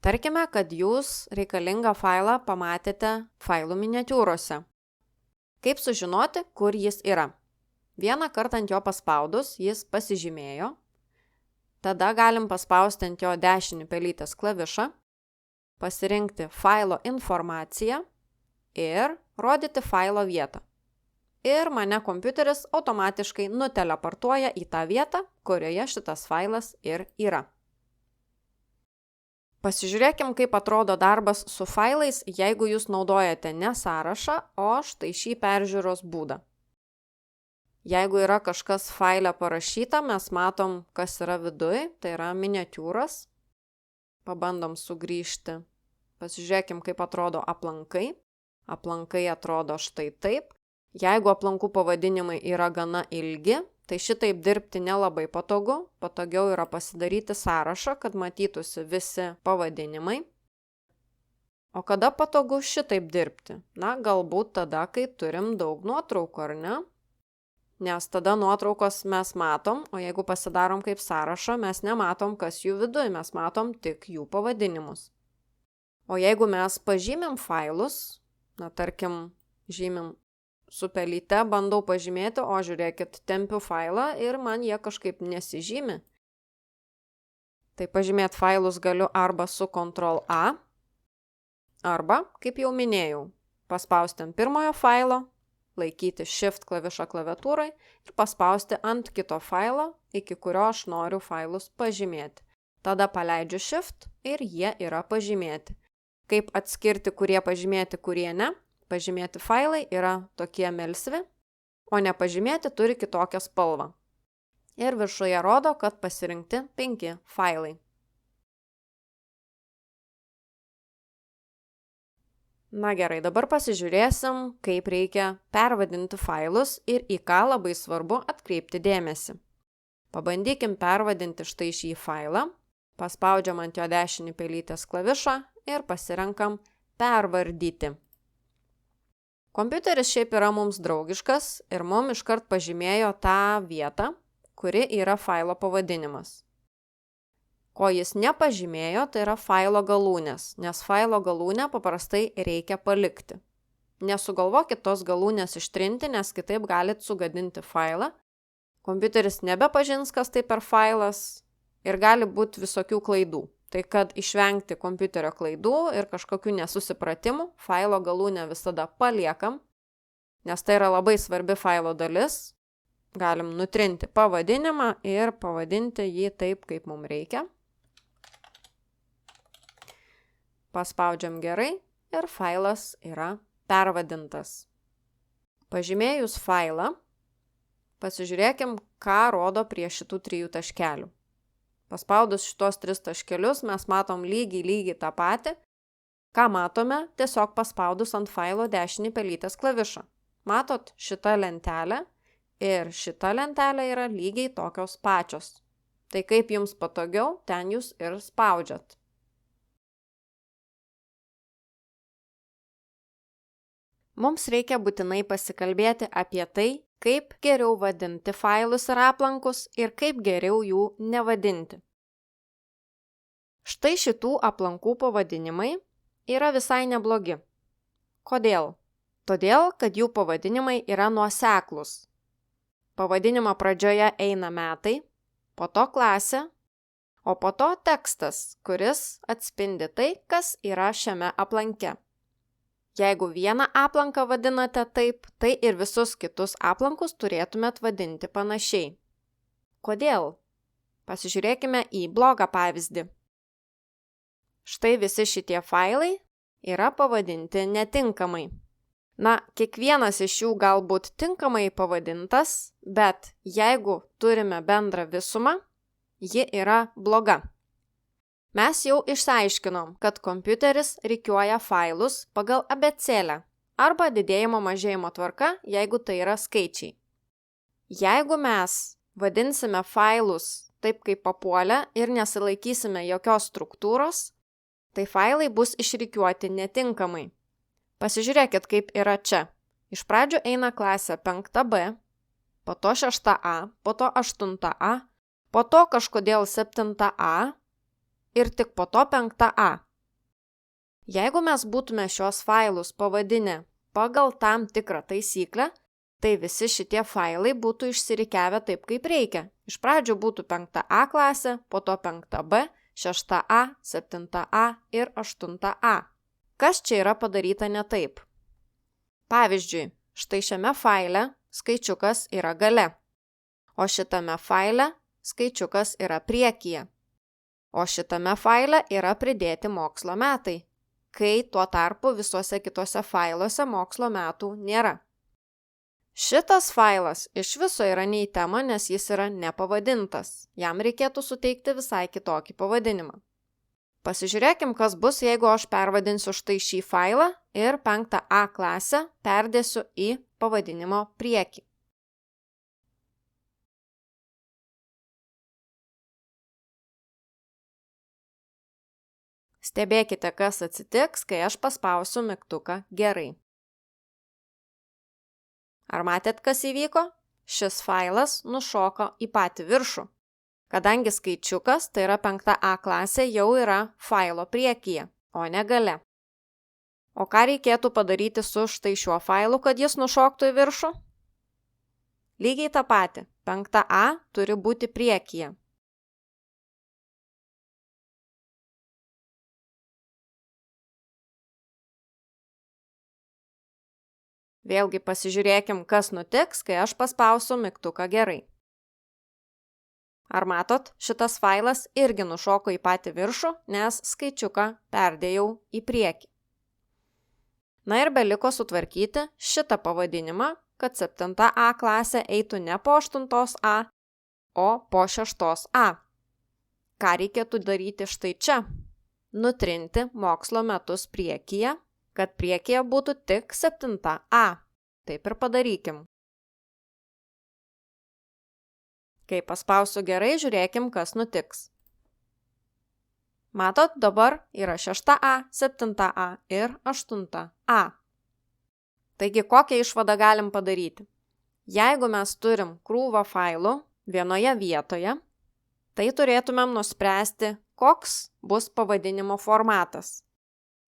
Tarkime, kad jūs reikalingą failą pamatėte failų miniatiūrose. Kaip sužinoti, kur jis yra? Vieną kartą ant jo paspaudus, jis pasižymėjo. Tada galim paspausti ant jo dešinį pelytės klavišą, pasirinkti failo informaciją ir rodyti failo vietą. Ir mane kompiuteris automatiškai nuteleportuoja į tą vietą, kurioje šitas failas ir yra. Pasižiūrėkim, kaip atrodo darbas su failais, jeigu jūs naudojate ne sąrašą, o štai šį peržiūros būdą. Jeigu yra kažkas faile parašyta, mes matom, kas yra viduj, tai yra miniatiūras. Pabandom sugrįžti. Pasižiūrėkim, kaip atrodo aplankai. Aplankai atrodo štai taip. Jeigu aplankų pavadinimai yra gana ilgi, tai šitaip dirbti nelabai patogu. Patogiau yra pasidaryti sąrašą, kad matytųsi visi pavadinimai. O kada patogu šitaip dirbti? Na, galbūt tada, kai turim daug nuotraukų, ar ne? Nes tada nuotraukos mes matom, o jeigu pasidarom kaip sąrašą, mes nematom, kas jų viduj, mes matom tik jų pavadinimus. O jeigu mes pažymim failus, na, tarkim, žymim su pelyte, bandau pažymėti, o žiūrėkit, tempiu failą ir man jie kažkaip nesižymi. Tai pažymėti failus galiu arba su Ctrl+A, arba, kaip jau minėjau, paspausti ant pirmojo failo, laikyti Shift klavišą klaviatūrai ir paspausti ant kito failo, iki kurio aš noriu failus pažymėti. Tada paleidžiu Shift ir jie yra pažymėti. Kaip atskirti, kurie pažymėti, kurie ne? Pažymėti failai yra tokie melsvi, o nepažymėti turi kitokią spalvą. Ir viršuje rodo, kad pasirinkti 5 failai. Na gerai, dabar pasižiūrėsim, kaip reikia pervadinti failus ir į ką labai svarbu atkreipti dėmesį. Pabandykim pervadinti štai šį failą, paspaudžiam ant jo dešinį pelytės klavišą ir pasirenkam pervardyti. Kompiuteris šiaip yra mums draugiškas ir mums iškart pažymėjo tą vietą, kuri yra failo pavadinimas. Ko jis nepažymėjo, tai yra failo galūnės, nes failo galūnę paprastai reikia palikti. Nesugalvokit tos galūnės ištrinti, nes kitaip galit sugadinti failą. Kompiuteris nebepažins, kas tai per failas ir gali būti visokių klaidų. Tai kad išvengti kompiuterio klaidų ir kažkokių nesusipratimų, failo galūnę visada paliekam, nes tai yra labai svarbi failo dalis. Galim nutrinti pavadinimą ir pavadinti jį taip, kaip mums reikia. Paspaudžiam gerai ir failas yra pervadintas. Pažymėjus failą, pasižiūrėkim, ką rodo prie šitų 3 taškelių. Paspaudus šitos 3 taškelius mes matom lygiai tą patį. Ką matome, tiesiog paspaudus ant failo dešinį pelytės klavišą. Matot, šita lentelė ir šita lentelė yra lygiai tokios pačios. Tai kaip jums patogiau, ten jūs ir spaudžiat. Mums reikia būtinai pasikalbėti apie tai, kaip geriau vadinti failus ir aplankus ir kaip geriau jų nevadinti. Štai šitų aplankų pavadinimai yra visai neblogi. Kodėl? Todėl, kad jų pavadinimai yra nuoseklūs. Pavadinimo pradžioje eina metai, po to klasė, o po to tekstas, kuris atspindi tai, kas yra šiame aplanke. Jeigu vieną aplanką vadinate taip, tai ir visus kitus aplankus turėtumėt vadinti panašiai. Kodėl? Pasižiūrėkime į blogą pavyzdį. Štai visi šitie failai yra pavadinti netinkamai. Na, kiekvienas iš jų galbūt tinkamai pavadintas, bet jeigu turime bendrą visumą, ji yra bloga. Mes jau išsiaiškinom, kad kompiuteris rikiuoja failus pagal abėcėlę arba didėjimo mažėjimo tvarka, jeigu tai yra skaičiai. Jeigu mes vadinsime failus taip kaip papuolę ir nesilaikysime jokios struktūros, tai failai bus išrikiuoti netinkamai. Pasižiūrėkit, kaip yra čia. Iš pradžių eina klasė 5B, po to 6A, po to 8A, po to kažkodėl 7A, ir tik po to 5A. Jeigu mes būtume šios failus pavadinę pagal tam tikrą taisyklę, tai visi šitie failai būtų išsirikiavę taip, kaip reikia. Iš pradžių būtų 5A klasė, po to 5B, 6A, 7A ir 8A. Kas čia yra padaryta ne taip? Pavyzdžiui, štai šiame faile skaičiukas yra gale, o šitame faile skaičiukas yra priekyje, o šitame faile yra pridėti mokslo metai, kai tuo tarpu visuose kitose failuose mokslo metų nėra. Šitas failas iš viso yra ne į temą, nes jis yra nepavadintas. Jam reikėtų suteikti visai kitokį pavadinimą. Pasižiūrėkim, kas bus, jeigu aš pervadinsiu štai šį failą ir 5A klasę perdėsiu į pavadinimo priekį. Stebėkite, kas atsitiks, kai aš paspausiu mygtuką gerai. Ar matėt, kas įvyko? Šis failas nušoko į patį viršų, kadangi skaičiukas, tai yra 5A klasė, jau yra failo priekyje, o ne gale. O ką reikėtų padaryti su štai šiuo failu, kad jis nušoktų į viršų? Lygiai tą patį. 5A turi būti priekyje. Vėlgi pasižiūrėkim, kas nutiks, kai aš paspausiu mygtuką gerai. Ar matot, šitas failas irgi nušoko į patį viršų, nes skaičiuką perdėjau į priekį. Na ir beliko sutvarkyti šitą pavadinimą, kad 7A klasė eitų ne po 8A, o po 6A. Ką reikėtų daryti štai čia? Nutrinti mokslo metus priekyje, kad priekyje būtų tik 7A. Taip ir padarykim. Kai paspausiu gerai, žiūrėkim, kas nutiks. Matot, dabar yra 6A, 7A ir 8A. Taigi, kokią išvadą galim padaryti? Jeigu mes turim krūvą failų vienoje vietoje, tai turėtumėm nuspręsti, koks bus pavadinimo formatas.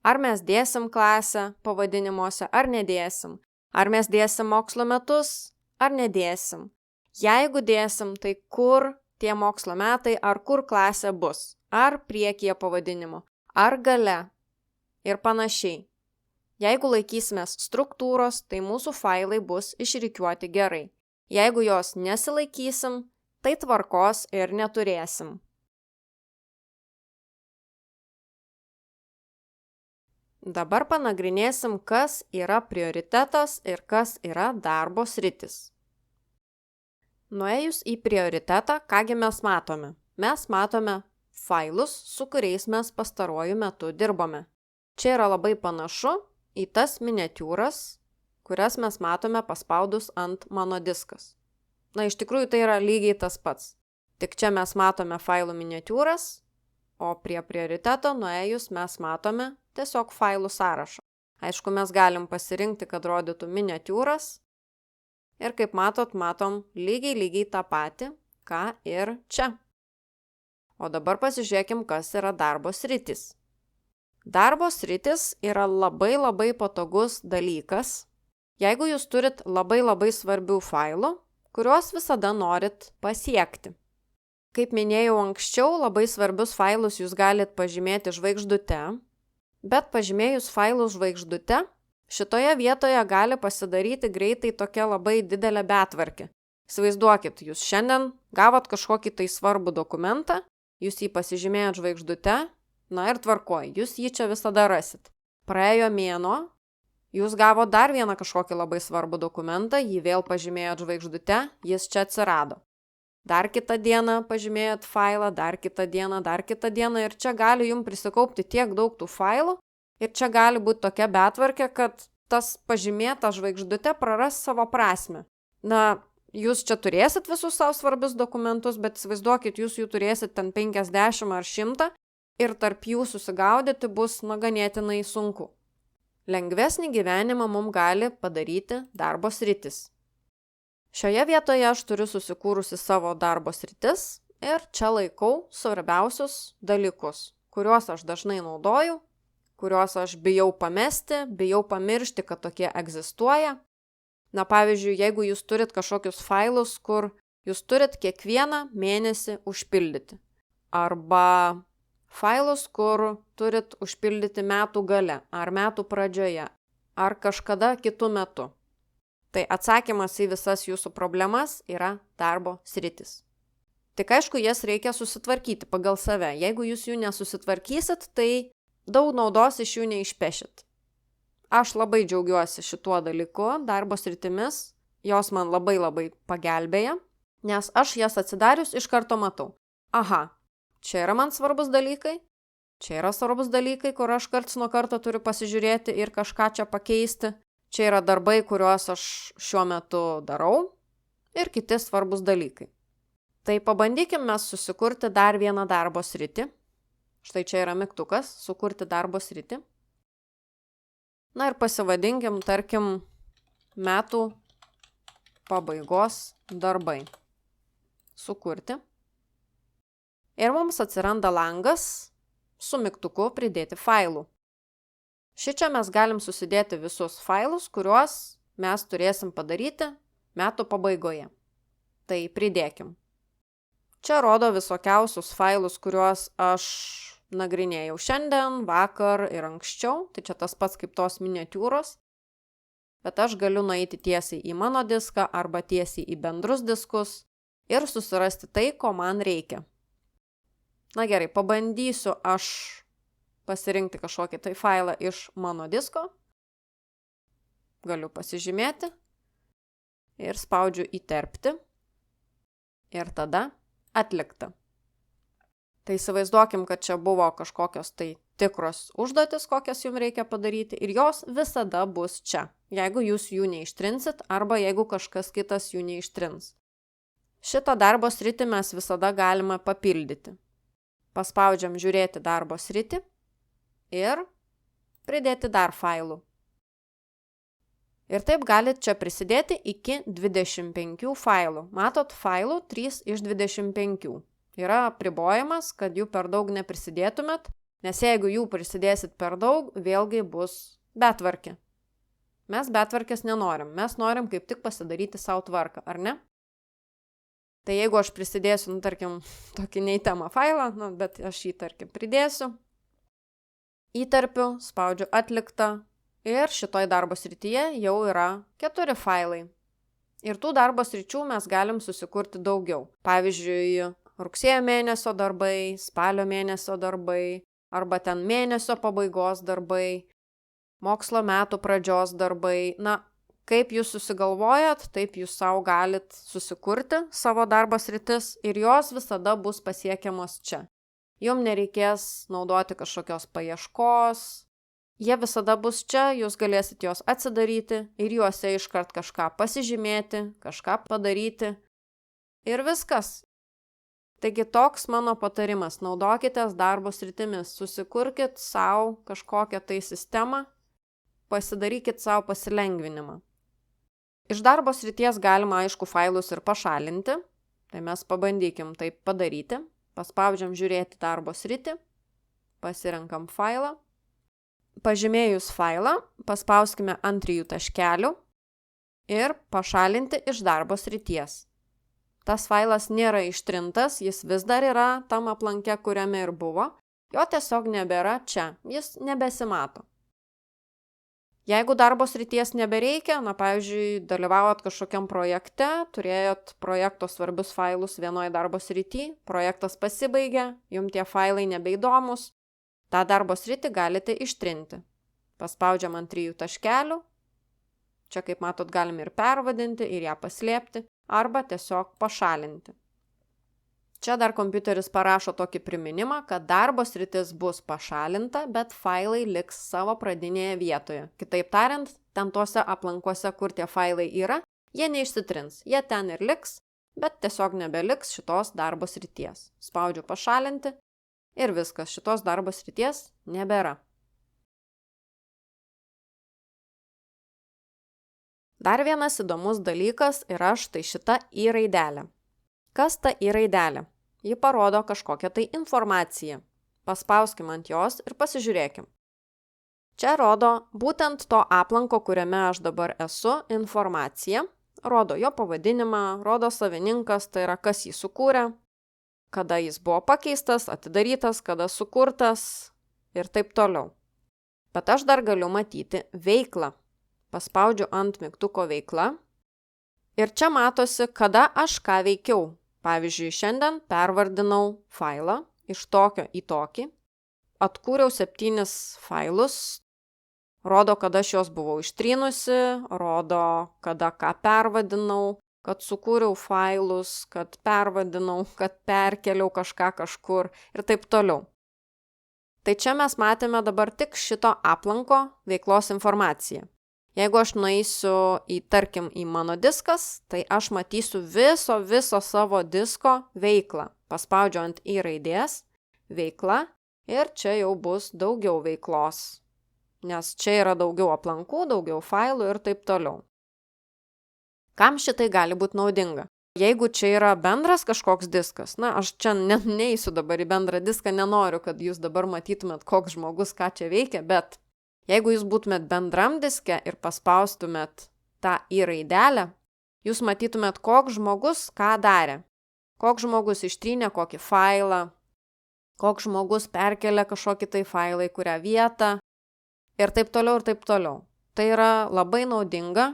Ar mes dėsim klasę pavadinimuose, ar nedėsim. Ar mes dėsim mokslo metus, ar nedėsim. Jeigu dėsim, tai kur tie mokslo metai, ar kur klasė bus. Ar priekyje pavadinimo, ar gale ir panašiai. Jeigu laikysimės struktūros, tai mūsų failai bus išrikiuoti gerai. Jeigu jos nesilaikysim, tai tvarkos ir neturėsim. Dabar panagrinėsim, kas yra prioritetas ir kas yra darbo sritis. Nuėjus į prioritetą, kągi mes matome? Mes matome failus, su kuriais mes pastaruoju metu dirbome. Čia yra labai panašu į tas miniatiūras, kurias mes matome paspaudus ant mano diskas. Na, iš tikrųjų tai yra lygiai tas pats. Tik čia mes matome failų miniatiūras, o prie prioriteto nuėjus mes matome tiesiog failų sąrašą. Aišku, mes galim pasirinkti, kad rodytų miniatiūras. Ir kaip matot, matom lygiai tą patį, ką ir čia. O dabar pasižiūrėkim, kas yra darbo sritis. Darbo sritis yra labai patogus dalykas, jeigu jūs turit labai svarbių failų, kuriuos visada norit pasiekti. Kaip minėjau anksčiau, labai svarbius failus jūs galit pažymėti žvaigždute, bet pažymėjus failus žvaigždute, šitoje vietoje gali pasidaryti greitai tokia labai didelė betvarkė. Įsivaizduokit, jūs šiandien gavot kažkokį tai svarbų dokumentą, jūs jį pasižymėjot žvaigždute, na ir tvarkoj, jūs jį čia visada rasit. Praėjo mėnuo, jūs gavot dar vieną kažkokį labai svarbų dokumentą, jį vėl pažymėjot žvaigždute, jis čia atsirado. Dar kitą dieną pažymėjot failą, dar kitą dieną ir čia gali jums prisikaupti tiek daug tų failų ir čia gali būti tokia betvarkė, kad tas pažymėtas žvaigždute praras savo prasmę. Na, jūs čia turėsit visus savo svarbius dokumentus, bet įsivaizduokit, jūs jų turėsit ten 50 ar 100 ir tarp jų susigaudyti bus ganėtinai sunku. Lengvesnį gyvenimą mums gali padaryti darbo sritis. Šioje vietoje aš turiu susikūrusi savo darbo sritis ir čia laikau svarbiausius dalykus, kuriuos aš dažnai naudoju, kuriuos aš bijau pamesti, bijau pamiršti, kad tokie egzistuoja. Na, pavyzdžiui, jeigu jūs turit kažkokius failus, kur jūs turit kiekvieną mėnesį užpildyti. Arba failus, kur turit užpildyti metų gale, ar metų pradžioje, ar kažkada kitų metų. Tai atsakymas į visas jūsų problemas yra darbo sritis. Tik aišku, jas reikia susitvarkyti pagal save. Jeigu jūs jų nesusitvarkysit, tai daug naudos iš jų neišpešit. Aš labai džiaugiuosi šituo dalyku, darbo sritimis, jos man labai pagelbėja, nes aš jas atsidarius iš karto matau. Aha, čia yra man svarbus dalykai, čia yra svarbus dalykai, kur aš karts nuo karto turiu pasižiūrėti ir kažką čia pakeisti. Čia yra darbai, kuriuos aš šiuo metu darau ir kiti svarbus dalykai. Tai pabandykim mes susikurti dar vieną darbo sritį. Štai čia yra mygtukas, sukurti darbo sritį. Na ir pasivadinkim, tarkim, metų pabaigos darbai. Sukurti. Ir mums atsiranda langas su mygtuku pridėti failų. Šičia mes galim susidėti visus failus, kuriuos mes turėsim padaryti metų pabaigoje. Tai pridėkim. Čia rodo visokiausius failus, kuriuos aš nagrinėjau šiandien, vakar ir anksčiau. Tai čia tas pats kaip tos miniatiūros. Bet aš galiu nueiti tiesiai į mano diską arba tiesiai į bendrus diskus ir susirasti tai, ko man reikia. Na gerai, pabandysiu aš pasirinkti kažkokį tai failą iš mano disko. Galiu pasižymėti ir spaudžiu įterpti ir tada atlikta. Tai įsivaizduokim, kad čia buvo kažkokios tai tikros užduotis, kokias jums reikia padaryti ir jos visada bus čia, jeigu jūs jų neištrinsit arba jeigu kažkas kitas jų neištrins. Šitą darbo sritį mes visada galime papildyti. Paspaudžiam žiūrėti darbo sritį ir pridėti dar failų. Ir taip galit čia prisidėti iki 25 failų. Matot, failų 3 iš 25. Yra apribojimas, kad jų per daug neprisidėtumėt, nes jeigu jų prisidėsit per daug, vėlgi bus betvarkė. Mes betvarkės nenorim, mes norim kaip tik pasidaryti savo tvarką, ar ne? Tai jeigu aš prisidėsiu, tarkim, tokį neįtemą failą, bet aš jį, tarkim, pridėsiu, įterpiu, spaudžiu atliktą ir šitoj darbo srityje jau yra 4 failai. Ir tų darbo sričių mes galim susikurti daugiau. Pavyzdžiui, rugsėjo mėnesio darbai, spalio mėnesio darbai, arba ten mėnesio pabaigos darbai, mokslo metų pradžios darbai. Na, kaip jūs susigalvojat, taip jūs savo galit susikurti savo darbo sritis ir jos visada bus pasiekiamos čia. Jums nereikės naudoti kažkokios paieškos. Jie visada bus čia, jūs galėsit juos atsidaryti ir juose iškart kažką pasižymėti, kažką padaryti. Ir viskas. Taigi toks mano patarimas. Naudokitės darbo sritimis. Susikurkit savo kažkokią tai sistemą. Pasidarykit savo pasilengvinimą. Iš darbo srities galima, aišku, failus ir pašalinti. Tai mes pabandykim taip padaryti. Paspaudžiam žiūrėti darbo sritį, pasirenkam failą. Pažymėjus failą, paspauskime ant 3 taškelių ir pašalinti iš darbo srities. Tas failas nėra ištrintas, jis vis dar yra tam aplanke, kuriame ir buvo, jo tiesiog nebėra čia, jis nebesimato. Jeigu darbo srities nebereikia, pavyzdžiui, dalyvavot kažkokiam projekte, turėjot projekto svarbius failus vienoje darbo srity, projektas pasibaigė, jums tie failai nebeįdomus, tą darbo sritį galite ištrinti. Paspaudžiam ant 3 taškelių, čia kaip matot galim ir pervadinti, ir ją paslėpti, arba tiesiog pašalinti. Čia dar kompiuteris parašo tokį priminimą, kad darbo sritis bus pašalinta, bet failai liks savo pradinėje vietoje. Kitaip tariant, ten tuose aplankuose, kur tie failai yra, jie neišsitrins. Jie ten ir liks, bet tiesiog nebeliks šitos darbo srities. Spaudžiu pašalinti ir viskas, šitos darbo srities nebėra. Dar vienas įdomus dalykas yra štai šita I raidelė. Kas ta I raidelė? Ji parodo kažkokią tai informaciją. Paspauskim ant jos ir pasižiūrėkim. Čia rodo būtent to aplanko, kuriame aš dabar esu, informacija. Rodo jo pavadinimą, rodo savininkas, tai yra kas jį sukūrė, kada jis buvo pakeistas, atidarytas, kada sukurtas ir taip toliau. Bet aš dar galiu matyti veiklą. Paspaudžiu ant mygtuko veikla. Ir čia matosi, kada aš ką veikiau. Pavyzdžiui, šiandien pervardinau failą iš tokio į tokį. Atkūriau 7 failus. Rodo, kada aš juos buvau ištrynusi, rodo, kada ką pervadinau, kad sukūriau failus, kad pervadinau, kad perkeliau kažką kažkur ir taip toliau. Tai čia mes matėme dabar tik šito aplanko veiklos informaciją. Jeigu aš nueisiu tarkim, į mano diskas, tai aš matysiu viso savo disko veiklą. Paspaudžiu ant I raidės, veikla, ir čia jau bus daugiau veiklos. Nes čia yra daugiau aplankų, daugiau failų ir taip toliau. Kam šitai gali būti naudinga? Jeigu čia yra bendras kažkoks diskas, aš čia neisiu dabar į bendrą diską, nenoriu, kad jūs dabar matytumėt, koks žmogus ką čia veikia, bet jeigu jūs būtumėt bendram diske ir paspaustumėt tą I raidelę, jūs matytumėt, koks žmogus ką darė. Koks žmogus ištrynė kokį failą, koks žmogus perkelia kažkokį tai failą į kurią vietą. Ir taip toliau, ir taip toliau. Tai yra labai naudinga,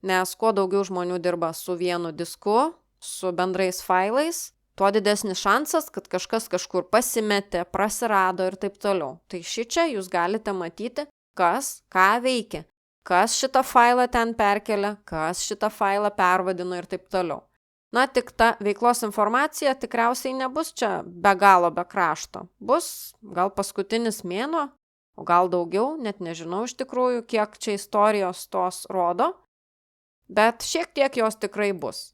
nes kuo daugiau žmonių dirba su vienu disku, su bendrais failais, tuo didesnis šansas, kad kažkas kažkur pasimetė, prasirado ir taip toliau. Tai šičia jūs galite matyti, kas ką veikia, kas šitą failą ten perkelia, kas šitą failą pervadino ir taip toliau. Tik ta veiklos informacija tikriausiai nebus čia be galo be krašto. Bus gal paskutinis mėnuo, o gal daugiau, net nežinau iš tikrųjų, kiek čia istorijos tos rodo, bet šiek tiek jos tikrai bus.